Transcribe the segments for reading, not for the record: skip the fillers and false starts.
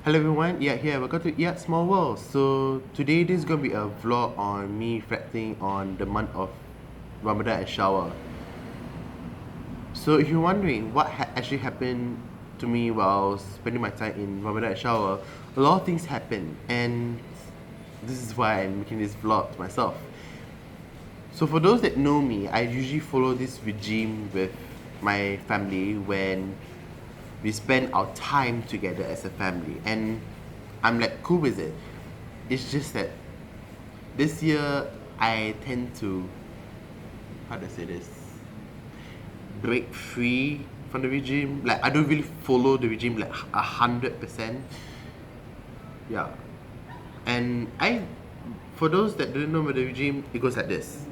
Hello everyone, here, welcome to Small World. So today this is going to be a vlog on me reflecting on the month of Ramadan and SYAWAL. So if you're wondering what actually happened to me while spending my time in Ramadan and SYAWAL, a lot of things happened, and this is why I'm making this vlog to myself. So for those that know me, I usually follow this regime with my family when we spend our time together as a family, and I'm like cool with it. It's just that this year I tend to, how do I say this, break free from the regime. Like, I don't really follow the regime like 100%. Yeah. And for those that don't know about the regime, it goes like this.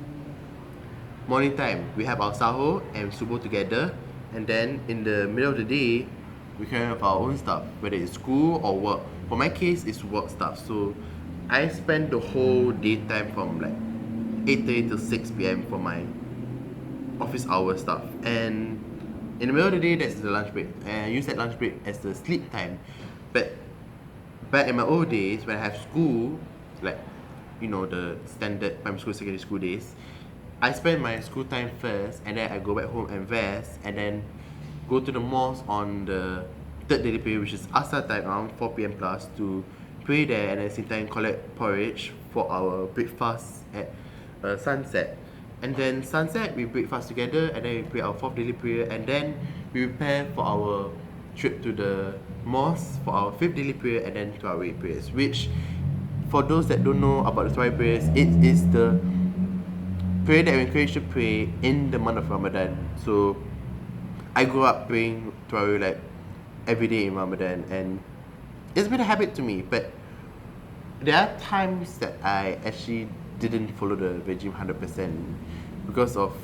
Morning time, we have our sahur and subuh together, and then in the middle of the day, we carry on with our own stuff, whether it's school or work. For my case, it's work stuff. So I spend the whole daytime from like 8:30 till 6 p.m. for my office hour stuff. And in the middle of the day, that's the lunch break. And I use that lunch break as the sleep time. But back in my old days, when I have school, like, the standard primary school, secondary school days, I spend my school time first, and then I go back home and rest, and then go to the mosque on the third daily prayer, which is Asar time, around 4 p.m. plus, to pray there, and at the same time collect porridge for our breakfast at sunset. And then sunset, we breakfast together, and then we pray our fourth daily prayer, and then we prepare for our trip to the mosque for our fifth daily prayer, and then to our eight prayers, which, for those that don't know about the Tarawih prayers, it is the prayer that we encourage to pray in the month of Ramadan. So I grew up praying Tarawih like every day in Ramadan, and it's been a habit to me. But there are times that I actually didn't follow the regime 100% because of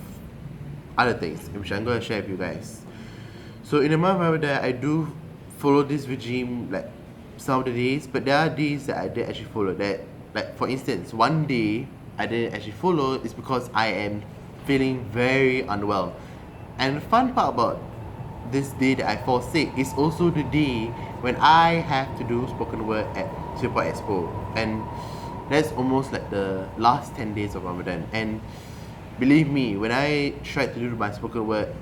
other things, which I'm going to share with you guys. So in the month of Ramadan, I do follow this regime like some of the days, but there are days that I did actually follow that. Like, for instance, one day I didn't actually follow is because I am feeling very unwell. And the fun part about this day that I fall sick is also the day when I have to do spoken word at Singapore Expo. And that's almost like the last 10 days of Ramadan. And believe me, when I tried to do my spoken word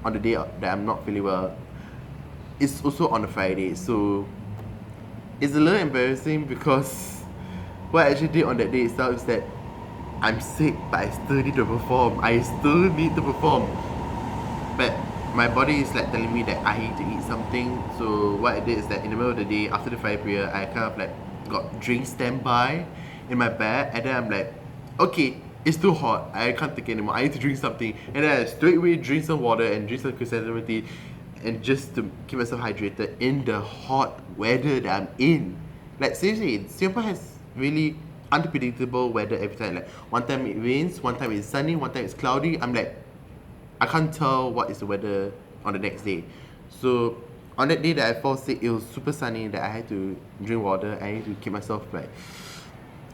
on the day that I'm not feeling well, it's also on a Friday. So it's a little embarrassing because what I actually did on that day itself is that I'm sick, but I still need to perform. I still need to perform. But my body is like telling me that I need to eat something. So what I did is that in the middle of the day, after the Friday prayer, I kind of like got drinks standby in my bag, and then I'm like, okay, it's too hot, I can't take it anymore, I need to drink something. And then I straight away drink some water and drink some chrysanthemum tea, and just to keep myself hydrated in the hot weather that I'm in. Like, seriously, Singapore has really unpredictable weather every time. Like, one time it rains, one time it's sunny, one time it's cloudy. I'm like, I can't tell what is the weather on the next day. So on that day that I fall sick, it was super sunny, that I had to drink water. I need to keep myself like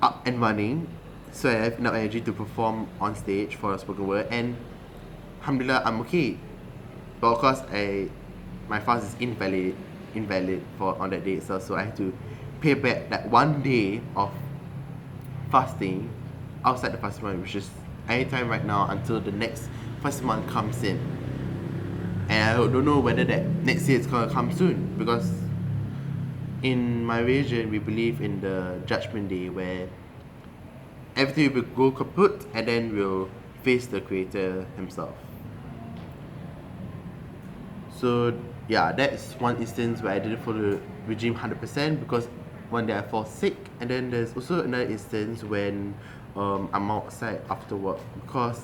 up and running, so I have enough energy to perform on stage for a spoken word. And alhamdulillah, I'm okay. But of course, my fast is invalid for on that day itself. So I have to pay back that one day of fasting outside the fasting month, which is anytime right now until the next fasting month comes in. And I don't know whether that next year it's gonna come soon, because in my religion we believe in the judgment day, where everything will go kaput, and then we'll face the creator himself. So yeah, that's one instance where I didn't follow the regime 100%, because one day I fall sick. And then there's also another instance when I'm outside after work, because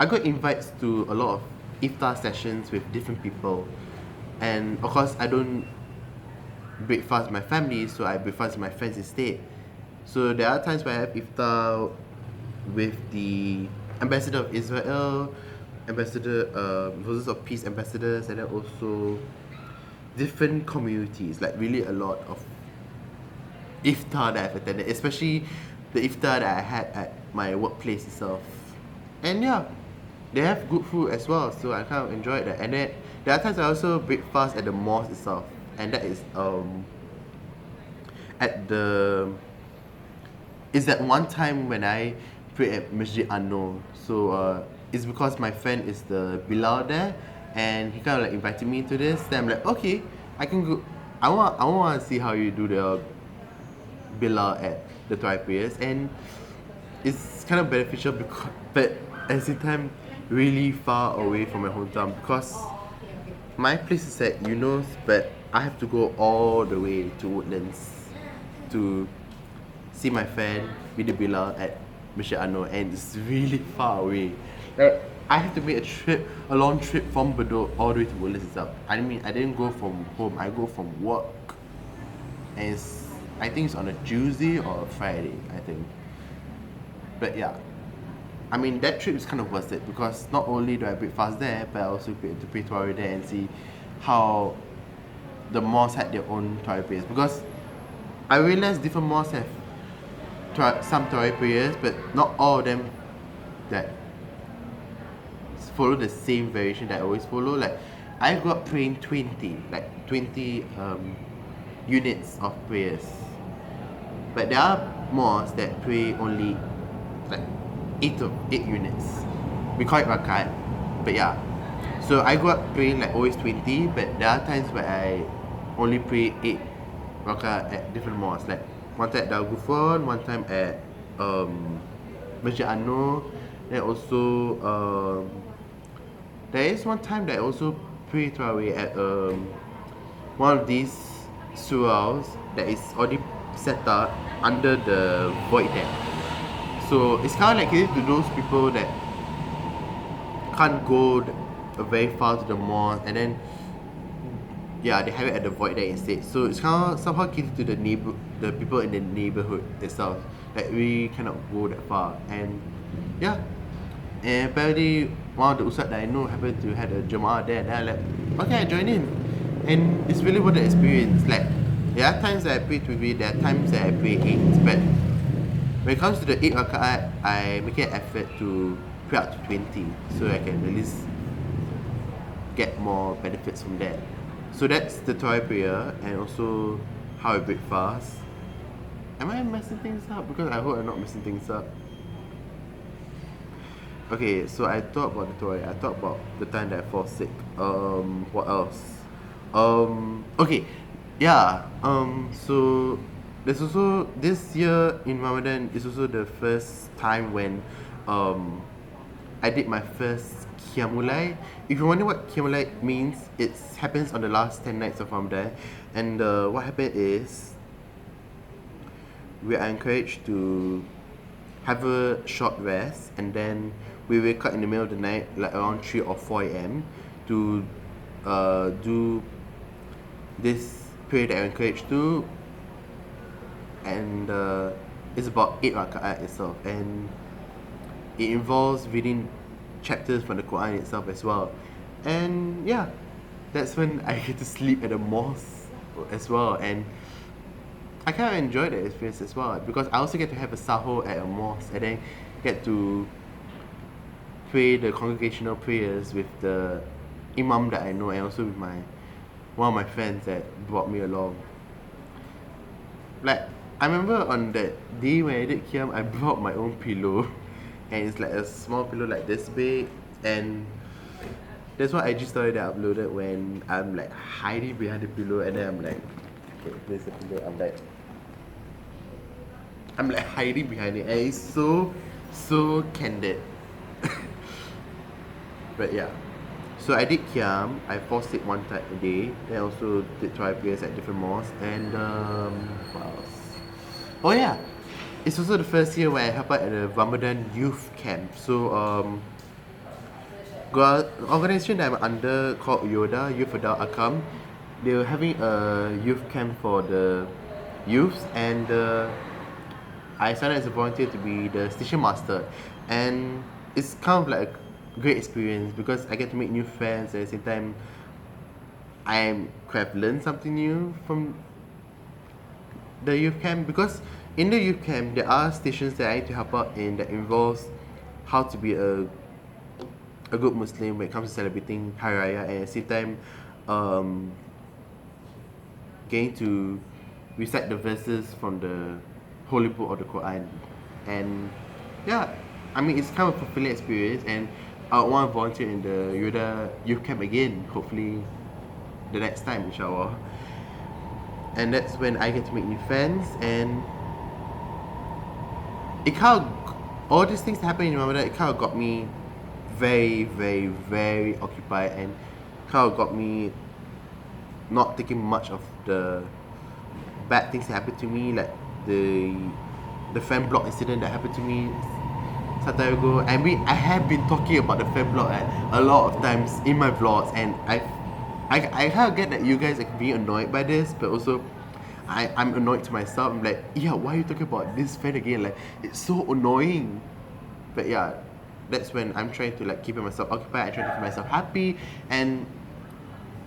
I got invites to a lot of iftar sessions with different people. And of course, I don't breakfast with my family, so I breakfast with my friends instead. So there are times where I have iftar with the ambassador of Israel, Roses of Peace ambassadors, and then also different communities. Like, really a lot of iftar that I've attended, especially the iftar that I had at my workplace itself. And yeah, they have good food as well, so I kind of enjoyed that. And then there are times I also breakfast at the mosque itself, and that is at the is that one time when I prayed at Masjid Anur. So it's because my friend is the Bilal there, and he kind of like invited me to this. Then I'm like, okay, I can go. I want to see how you do the Bilal at the Twilight prayers, and it's kind of beneficial because, but at the same time, really far away from my hometown because my place is at Eunos, but I have to go all the way to Woodlands to see my friend with the Bilal at Masjid Anur, and it's really far away. Like, I have to make a long trip from Bedok all the way to Woodlands itself. I mean, I didn't go from home, I go from work, and I think it's on a Tuesday or a Friday, I think. But yeah, I mean that trip is kind of worth it because not only do I break fast there, but I also get to pray Tarawih there and see how the mosques had their own Tarawih prayers. Because I realized different mosques have some Tarawih prayers, but not all of them that follow the same variation that I always follow. Like I grew up praying 20 units of prayers. But there are mosques that pray only like 8 units. We call it rakat, but yeah. So I grew up praying like always 20, but there are times where I only pray 8 rakat at different mosques. Like one time at Darul Ghufran, one time at Masjid Anur, then also there is one time that I also pray Tarawih at one of these surahs that is already set up under the void deck. So it's kind of like it to those people that can't go very far to the mosque, and then yeah, they have it at the void deck instead. So it's kind of somehow catered to the people in the neighborhood itself. Like we cannot go that far, and yeah. And apparently one of the ustad that I know happened to had a Jamaah there, and I'm like, okay, I join in, and it's really worth the experience. Like there are times that I pray 20, there are times that I pray 8, but when it comes to the 8 rakaat, I make an effort to pray up to 20, so I can at least get more benefits from that. So that's the Tarawih prayer, and also how I break fast. Am I messing things up? Because I hope I'm not messing things up. Okay, so I talked about the Tarawih. I talked about the time that I fall sick. What else? Okay, yeah. So there's also this year in Ramadan is also the first time when I did my first Qiyamulai. If you wonder what Qiyamulai means, it happens on the last 10 nights of Ramadan, and what happened is we are encouraged to have a short rest, and then we wake up in the middle of the night, like around 3 or 4 a.m. to do this prayer that I'm encouraged to, and it's about 8 rakaat itself, and it involves reading chapters from the Quran itself as well. And yeah, that's when I get to sleep at the mosque as well, and I kind of enjoyed that experience as well because I also get to have a sahur at a mosque, and then get to pray the congregational prayers with the imam that I know, and also with one of my friends that brought me along. Like I remember on that day when I did Qiyam, I brought my own pillow, and it's like a small pillow like this big, and that's what IG story that I uploaded when I'm like hiding behind the pillow, and then I'm like, okay, there's the pillow. I'm like hiding behind it, and it's so candid. But yeah, so I did Qiyam. I fall sick one time a day. Then I also did Tarawih prayers at different mosques, and what else? Oh yeah, it's also the first year where I helped out at a Ramadan youth camp. So got an organization that I'm under called Yoda, Youth Adult Akam. They were having a youth camp for the youths, and I signed up as a volunteer to be the station master, and it's kind of like a great experience because I get to make new friends. At the same time, I could have learned something new from the youth camp, because in the youth camp there are stations that I need to help out in that involves how to be a good Muslim when it comes to celebrating Hari Raya, and at the same time getting to recite the verses from the holy book of the Quran. And yeah, I mean, it's kind of a fulfilling experience, and I want to volunteer in the Yoda youth camp again, hopefully the next time, inshallah. And that's when I get to make new friends, and it kind of, all these things that happen in Ramadan, it kind of got me very, very, very occupied, and kind of got me not thinking much of the bad things that happened to me, like the fan blog incident that happened to me some time ago. I mean, I have been talking about the fan blog a lot of times in my vlogs, and I kind of get that you guys are being annoyed by this, but also I'm annoyed to myself. I'm like, yeah, why are you talking about this fan again? Like, it's so annoying. But yeah, that's when I'm trying to like keep myself occupied. I try to keep myself happy, and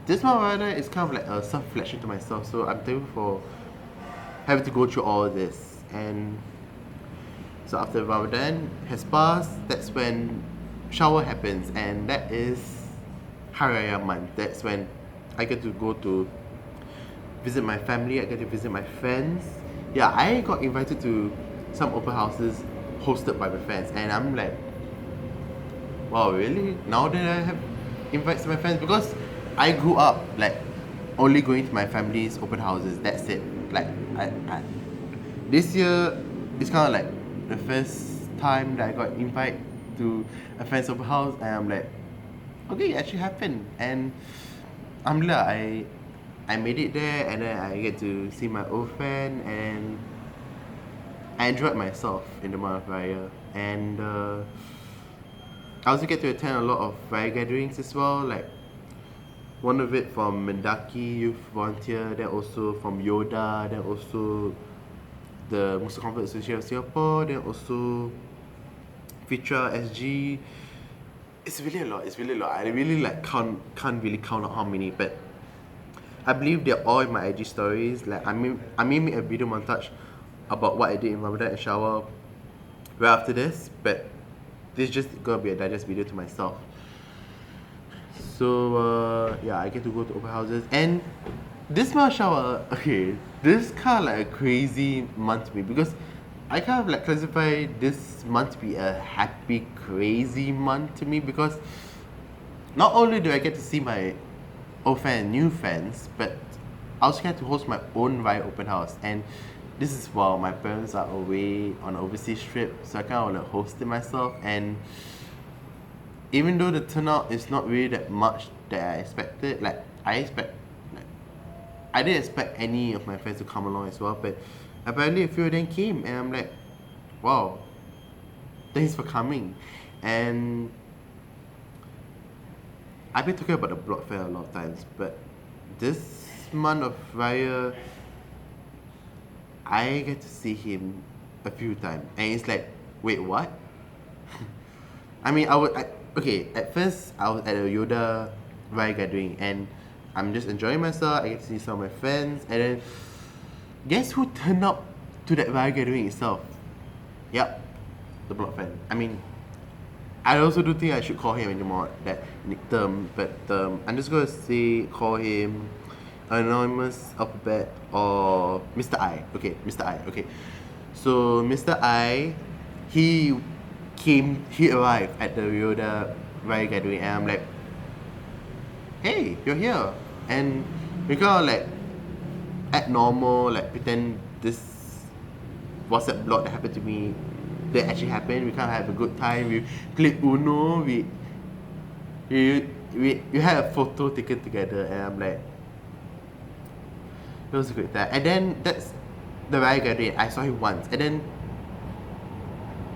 this month rather is kind of like a self-reflection to myself. So I'm thankful for having to go through all of this. And so after Ramadan has passed, that's when Shawwal happens, and that is Hari Raya month. That's when I get to go to visit my family, I get to visit my friends. Yeah, I got invited to some open houses hosted by my friends, and I'm like, wow, really? Now that I have invites to my friends, because I grew up like only going to my family's open houses. That's it. Like I this year it's kind of like the first time that I got invited to a friend's open house, and I'm like, okay, it actually happened, and alhamdulillah, I made it there, and then I get to see my old friend, and I enjoyed myself in the month of Raya. And I also get to attend a lot of Raya gatherings as well, like one of it from Mendaki Youth Volunteer, then also from Yoda, then also the Muslim Convert Association of Singapore, then also Fitra SG. It's really a lot. I really like can't really count out how many, but I believe they're all in my IG stories. Like I may make a video montage about what I did in Ramadan and SYAWAL right after this, but this is just gonna be a digest video to myself. So yeah, I get to go to open houses, and this month SYAWAL, okay, this is kind of like a crazy month to me, because I kind of like classify this month to be a happy, crazy month to me, because not only do I get to see my old friends, new friends, but I also get to host my own Raya open house. And this is while my parents are away on an overseas trip, so I kind of like host it myself. And even though the turnout is not really that much that I expected, like I didn't expect any of my friends to come along as well, but apparently a few of them came, and I'm like, wow, thanks for coming. And I've been talking about the blog fair a lot of times, but this month of Raya, I get to see him a few times, and it's like, wait, what? I mean, okay, at first I was at a Yoda Raya gathering, and I'm just enjoying myself. I get to see some of my friends, and then guess who turned up to that Raya gathering itself? Yep, the blog fan. I mean, I also do think I should call him anymore that term, but I'm just gonna call him Anonymous Alphabet or Mr. I. Okay, Mr. I. Okay, so Mr. I, he arrived at the Yoda Raya gathering, and I'm like, hey, you're here, and we kind of like act normal, like pretend this WhatsApp blog that happened to me that actually happened. We kind of have a good time. We played Uno. We had a photo taken together, and I'm like, it was a great time. And then that's the Raya gathering. I saw him once, and then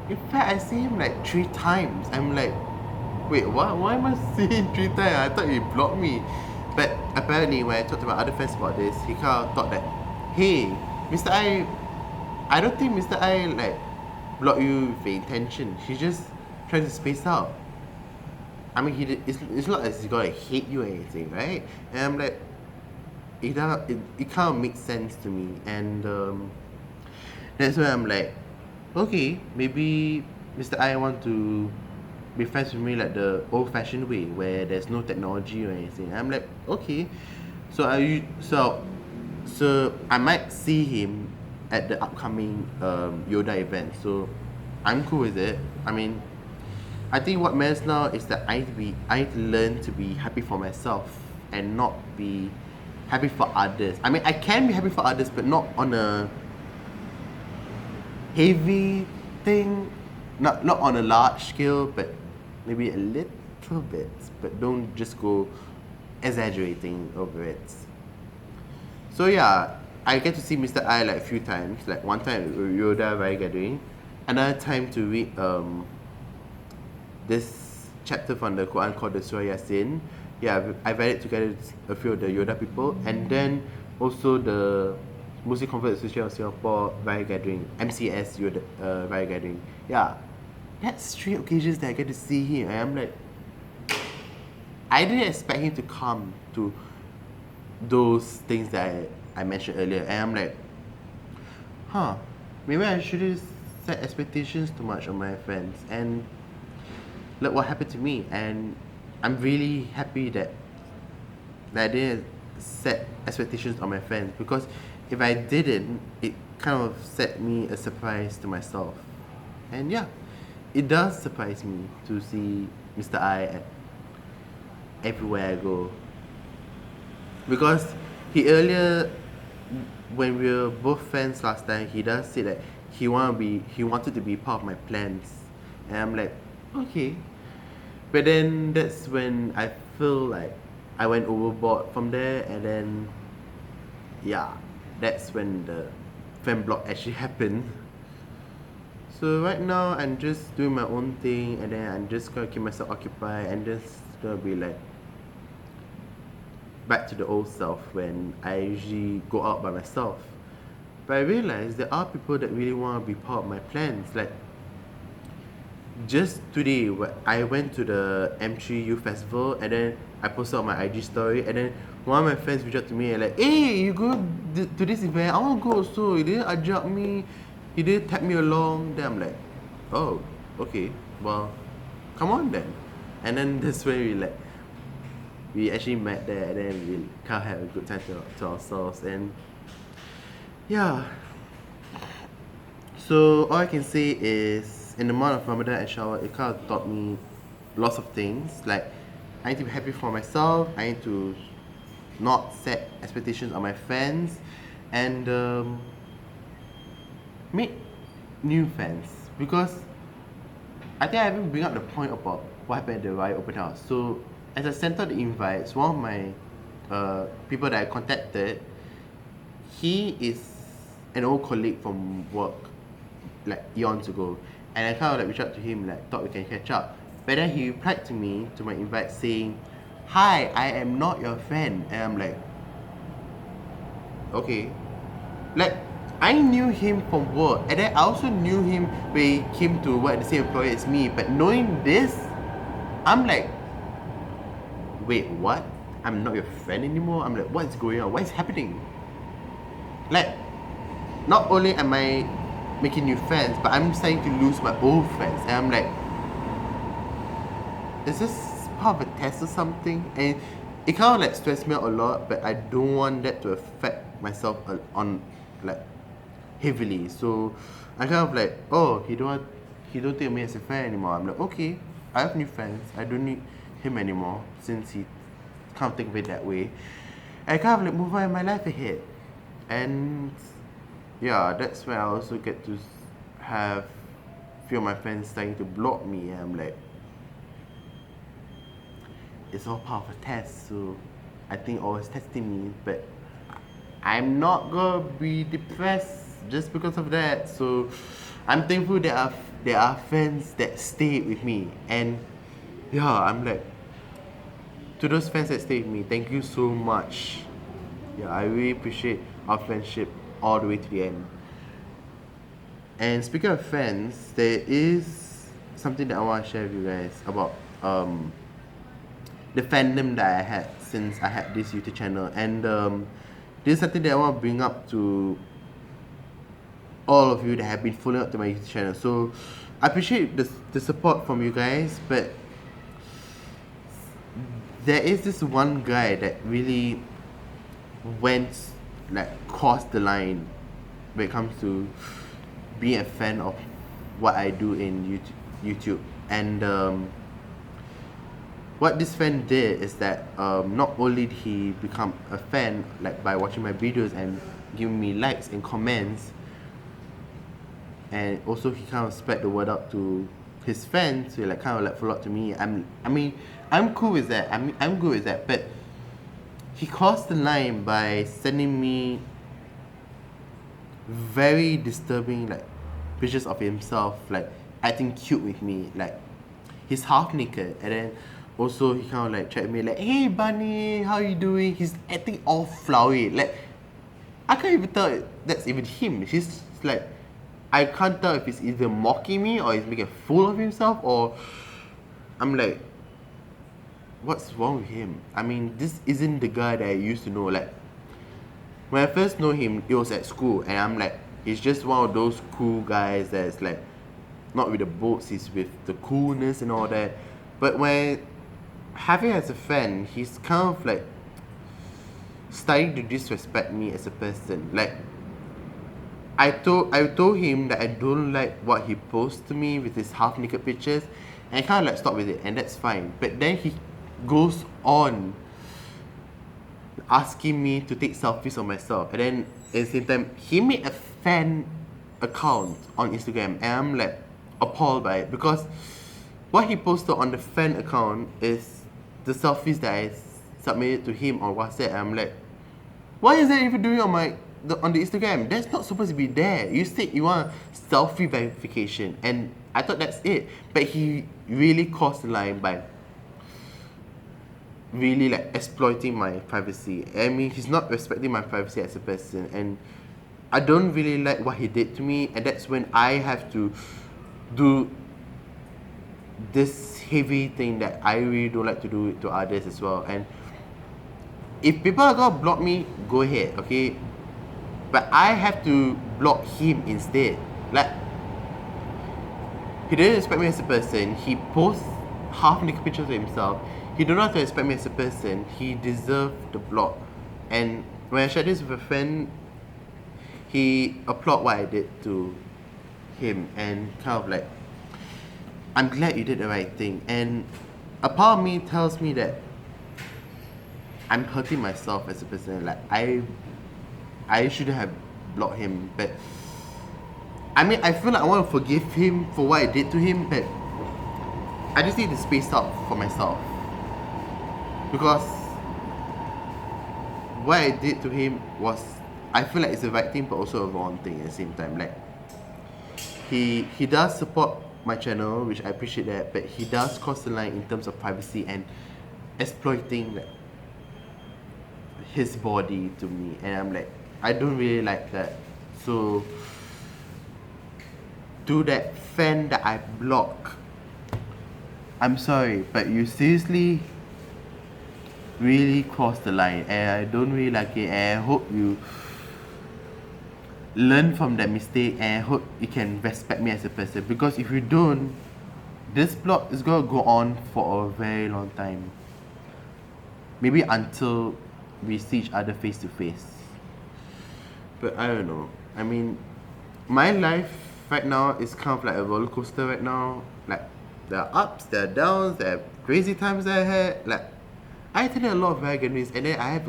in fact I see him like 3 times. I'm like, wait, what? Why am I seeing him 3 times? I thought he blocked me. But apparently when I talked to my other friends about this, he kind of thought that, hey, Mr. I don't think Mr. I like block you with the intention. He's just trying to space out. I mean, it's not as he's gonna hate you or anything, right? And I'm like, it kind of makes sense to me. And that's why I'm like, okay, maybe Mr. I want to be friends with me like the old-fashioned way, where there's no technology or anything. I'm like, okay. So So I might see him at the upcoming Yoda event. So I'm cool with it. I mean, I think what matters now is that I need to learn to be happy for myself and not be happy for others. I mean, I can be happy for others, but not on a heavy thing, not on a large scale, but maybe a little bit. But don't just go exaggerating over it. So yeah, I get to see Mr. I like a few times. Like one time at Yoda Raya Gathering, another time to read this chapter from the Quran called the Surah Yasin. Yeah, I've read it together with a few of the Yoda people, and then also the Muslim Convert Association of Singapore Raya Gathering, MCS Yoda Raya Gathering. Yeah, that's 3 occasions that I get to see him, and I'm like, I didn't expect him to come to those things that I mentioned earlier, and I'm like, maybe I shouldn't set expectations too much on my friends, and look what happened to me. And I'm really happy that I didn't set expectations on my friends, because if I didn't, it kind of set me a surprise to myself. And yeah, it does surprise me to see Mr. I at everywhere I go, because he earlier, when we were both friends last time, he does say that he wanted to be part of my plans, and I'm like, okay. But then that's when I feel like I went overboard from there, and then yeah, that's when the fan block actually happened. So right now I'm just doing my own thing, and then I'm just gonna keep myself occupied, and just gonna be like back to the old self when I usually go out by myself. But I realized there are people that really want to be part of my plans. Like just today, I went to the M3 Youth Festival, and then I posted on my IG story, and then one of my friends reached out to me and like, hey, you go to this event, I want to go also. He didn't ajak me, he didn't tag me along. Then I'm like, oh, okay, well, come on then. And then that's when we actually met there, and then we kind of had a good time to ourselves. And yeah, so all I can say is, in the month of Ramadan and SYAWAL, it kind of taught me lots of things. Like, I need to be happy for myself, I need to not set expectations on my friends, and make new friends. Because I think I haven't bring up the point about what happened at the Raya open house. So as I sent out the invites, one of my people that I contacted, he is an old colleague from work, like eons ago, and I kind of like reached out to him, like thought we can catch up. But then he replied to me, to my invite, saying, "Hi, I am not your friend." And I'm like, okay. Like, I knew him from work, and then I also knew him when he came to work at the same employer as me. But knowing this, I'm like, wait, what? I'm not your friend anymore? I'm like, what's going on? What is happening? Like, not only am I making new friends, but I'm starting to lose my old friends. And I'm like, is this part of a test or something? And it kind of like stressed me out a lot, but I don't want that to affect myself on like heavily. So I kind of like, oh, he don't take me as a friend anymore. I'm like, okay, I have new friends. I don't need him anymore, since he can't think of it that way. I kind of like move on in my life ahead. And yeah, that's when I also get to have a few of my friends starting to block me, and I'm like, it's all part of a test, so I think always testing me, but I'm not gonna be depressed just because of that. So I'm thankful that there are friends that stay with me. And yeah, I'm like, to those friends that stay with me, thank you so much. Yeah, I really appreciate our friendship all the way to the end. And speaking of friends, there is something that I want to share with you guys about the fandom that I had since I had this YouTube channel. And this is something that I want to bring up to all of you that have been following up to my YouTube channel. So I appreciate the support from you guys, but there is this one guy that really went like crossed the line when it comes to being a fan of what I do in YouTube. And what this fan did is that not only did he become a fan like by watching my videos and giving me likes and comments, and also he kind of spread the word out to his fans who like kind of like follow up to me. I'm cool with that. I'm good with that. But he crossed the line by sending me very disturbing like pictures of himself like acting cute with me, like he's half naked, and then also he kind of like chat me like, hey bunny, how you doing? He's acting all flowery, like I can't even tell that's even him. He's like, I can't tell if he's either mocking me or he's making a fool of himself, or I'm like, what's wrong with him? I mean, this isn't the guy that I used to know. Like when I first know him, it was at school, and I'm like, he's just one of those cool guys that's like not with the boats, he's with the coolness and all that. But when having as a fan, he's kind of like starting to disrespect me as a person. Like I told him that I don't like what he posts to me with his half naked pictures, and I kind of like stop with it, and that's fine. But then he goes on asking me to take selfies of myself, and then at the same time he made a fan account on Instagram, and I'm like appalled by it, because what he posted on the fan account is the selfies that I submitted to him on WhatsApp. And I'm like, why is that even doing on on the Instagram? That's not supposed to be there. You said you want selfie verification, and I thought that's it. But he really crossed the line by really like exploiting my privacy. I mean, he's not respecting my privacy as a person, and I don't really like what he did to me. And that's when I have to do this heavy thing that I really don't like to do to others as well. And if people are gonna block me, go ahead, okay? But I have to block him instead. Like, he didn't respect me as a person. He posts half naked pictures of himself. He don't know how to respect me as a person. He deserved the block. And when I shared this with a friend, he applauded what I did to him, and kind of like, I'm glad you did the right thing. And a part of me tells me that I'm hurting myself as a person. Like I shouldn't have blocked him. But I mean, I feel like I want to forgive him for what I did to him, but I just need to space out for myself, because what I did to him was, I feel like it's the right thing but also a wrong thing at the same time. Like he does support my channel, which I appreciate that, but he does cross the line in terms of privacy and exploiting like his body to me, and I'm like, I don't really like that. So to that fan that I block, I'm sorry, but you seriously really crossed the line, and I don't really like it, and I hope you learn from that mistake, and I hope you can respect me as a person, because if you don't, this block is gonna go on for a very long time, maybe until we see each other face to face. But I don't know, I mean, my life right now is kind of like a roller coaster right now. Like, there are ups, there are downs, there are crazy times that I had. Like, I attended a lot of very good news, and then I have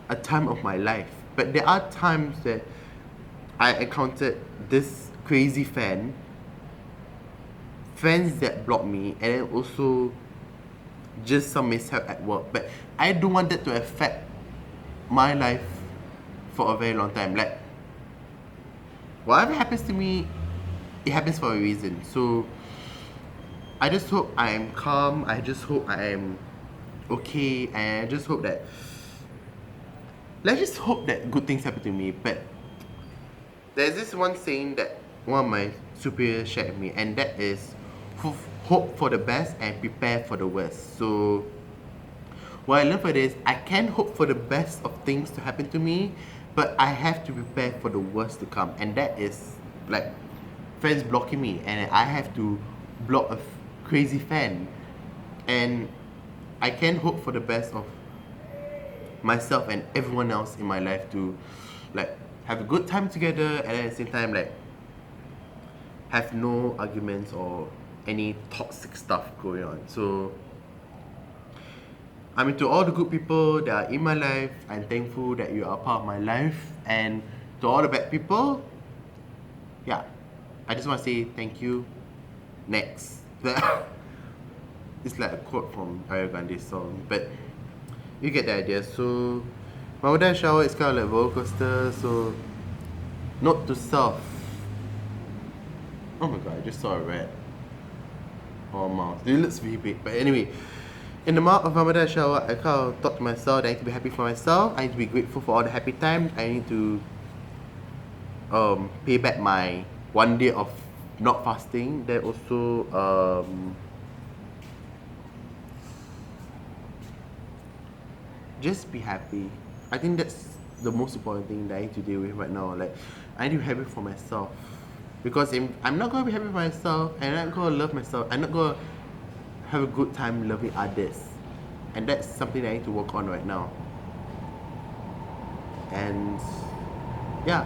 a time of my life. But there are times that I encountered this crazy fans that block me, and then also just some mishap at work. But I don't want that to affect my life for a very long time. Like, whatever happens to me, it happens for a reason. So I just hope I am calm, I just hope I am okay, and I just hope that, let's just hope that good things happen to me. But there's this one saying that one of my superiors shared with me, and that is, hope for the best and prepare for the worst. So what I learned for this, I can hope for the best of things to happen to me, but I have to prepare for the worst to come. And that is like friends blocking me, and I have to block a crazy fan. And I can hope for the best of myself and everyone else in my life to like have a good time together, and at the same time like have no arguments or any toxic stuff going on. So I mean, to all the good people that are in my life, I'm thankful that you are part of my life. And to all the bad people, yeah, I just want to say thank you. Next. It's like a quote from Ariana Grande's song, but you get the idea. So, Ramadan and SYAWAL is kind of like roller coaster. So, note to self. Oh my god, I just saw a rat or a mouse. It looks really big, but anyway. In the month of Ramadan and SYAWAL, I kind of thought to myself that I need to be happy for myself. I need to be grateful for all the happy times. I need to pay back my 1 day of not fasting. Then also just be happy. I think that's the most important thing that I need to deal with right now. Like, I need to be happy for myself, because if I'm not gonna be happy for myself, and I'm not gonna love myself, I'm not gonna have a good time loving others, and that's something I need to work on right now. And yeah,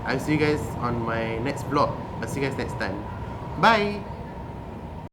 I'll see you guys on my next vlog. I'll see you guys next time. Bye.